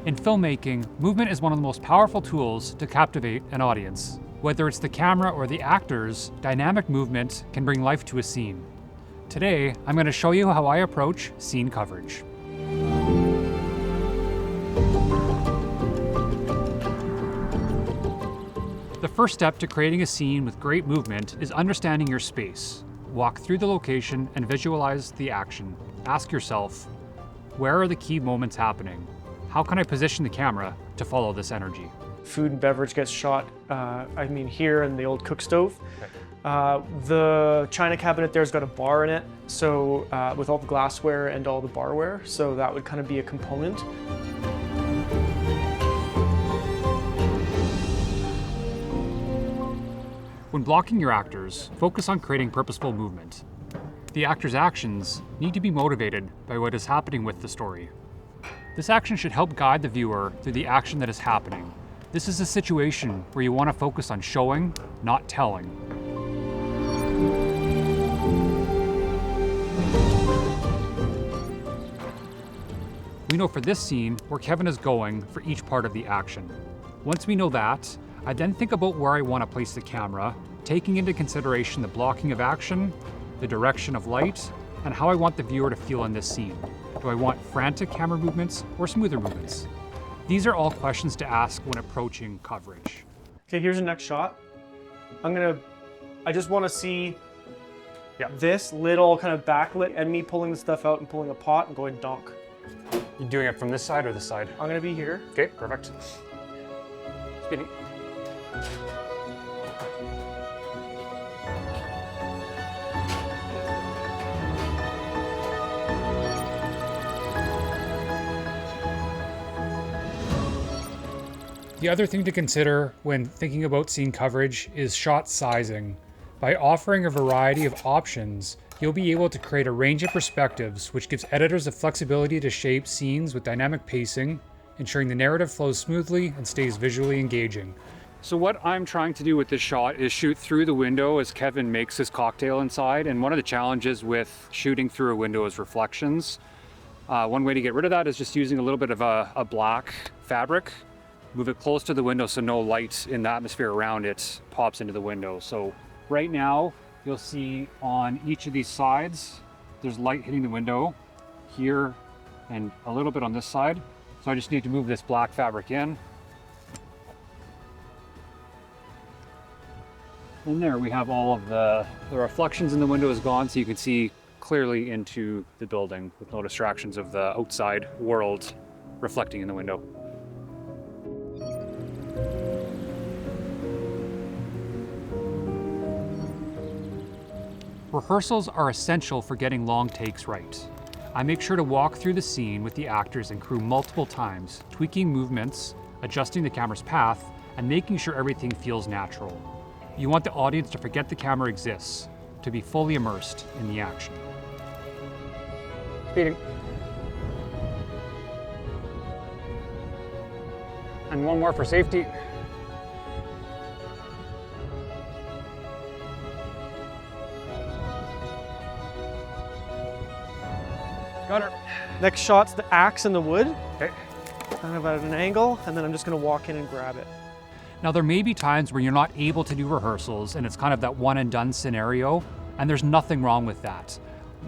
In filmmaking, movement is one of the most powerful tools to captivate an audience. Whether it's the camera or the actors, dynamic movement can bring life to a scene. Today, I'm going to show you how I approach scene coverage. The first step to creating a scene with great movement is understanding your space. Walk through the location and visualize the action. Ask yourself, where are the key moments happening? How can I position the camera to follow this energy? Food and beverage gets shot, here in the old cook stove. Okay. The china cabinet there's got a bar in it, so with all the glassware and all the barware, so that would kind of be a component. When blocking your actors, focus on creating purposeful movement. The actor's actions need to be motivated by what is happening with the story. This action should help guide the viewer through the action that is happening. This is a situation where you want to focus on showing, not telling. We know for this scene where Kevin is going for each part of the action. Once we know that, I then think about where I want to place the camera, taking into consideration the blocking of action, the direction of light, and how I want the viewer to feel in this scene. Do I want frantic camera movements or smoother movements? These are all questions to ask when approaching coverage. Okay, here's the next shot. I just want to see this little kind of backlit and me pulling the stuff out and pulling a pot and going donk. You doing it from this side or this side? I'm going to be here. Okay, perfect. Speeding. The other thing to consider when thinking about scene coverage is shot sizing. By offering a variety of options, you'll be able to create a range of perspectives, which gives editors the flexibility to shape scenes with dynamic pacing, ensuring the narrative flows smoothly and stays visually engaging. So what I'm trying to do with this shot is shoot through the window as Kevin makes his cocktail inside, and one of the challenges with shooting through a window is reflections. One way to get rid of that is just using a little bit of a black fabric. Move it close to the window so no light in the atmosphere around it pops into the window. So right now, you'll see on each of these sides, there's light hitting the window here and a little bit on this side. So I just need to move this black fabric in. And there we have all of the reflections in the window is gone, so you can see clearly into the building with no distractions of the outside world reflecting in the window. Rehearsals are essential for getting long takes right. I make sure to walk through the scene with the actors and crew multiple times, tweaking movements, adjusting the camera's path, and making sure everything feels natural. You want the audience to forget the camera exists, to be fully immersed in the action. Speeding. And one more for safety. Got her. Next shot's the axe in the wood. Okay. Kind of at an angle, and then I'm just going to walk in and grab it. Now there may be times where you're not able to do rehearsals and it's kind of that one and done scenario, and there's nothing wrong with that.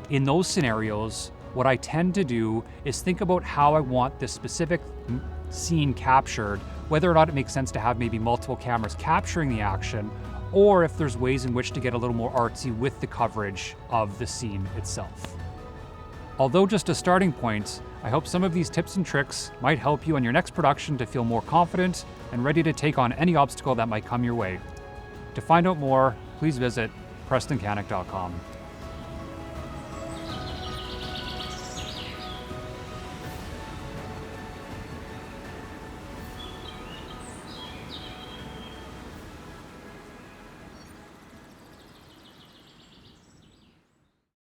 In those scenarios, what I tend to do is think about how I want this specific scene captured, whether or not it makes sense to have maybe multiple cameras capturing the action, or if there's ways in which to get a little more artsy with the coverage of the scene itself. Although just a starting point, I hope some of these tips and tricks might help you on your next production to feel more confident and ready to take on any obstacle that might come your way. To find out more, please visit PrestonKanak.com.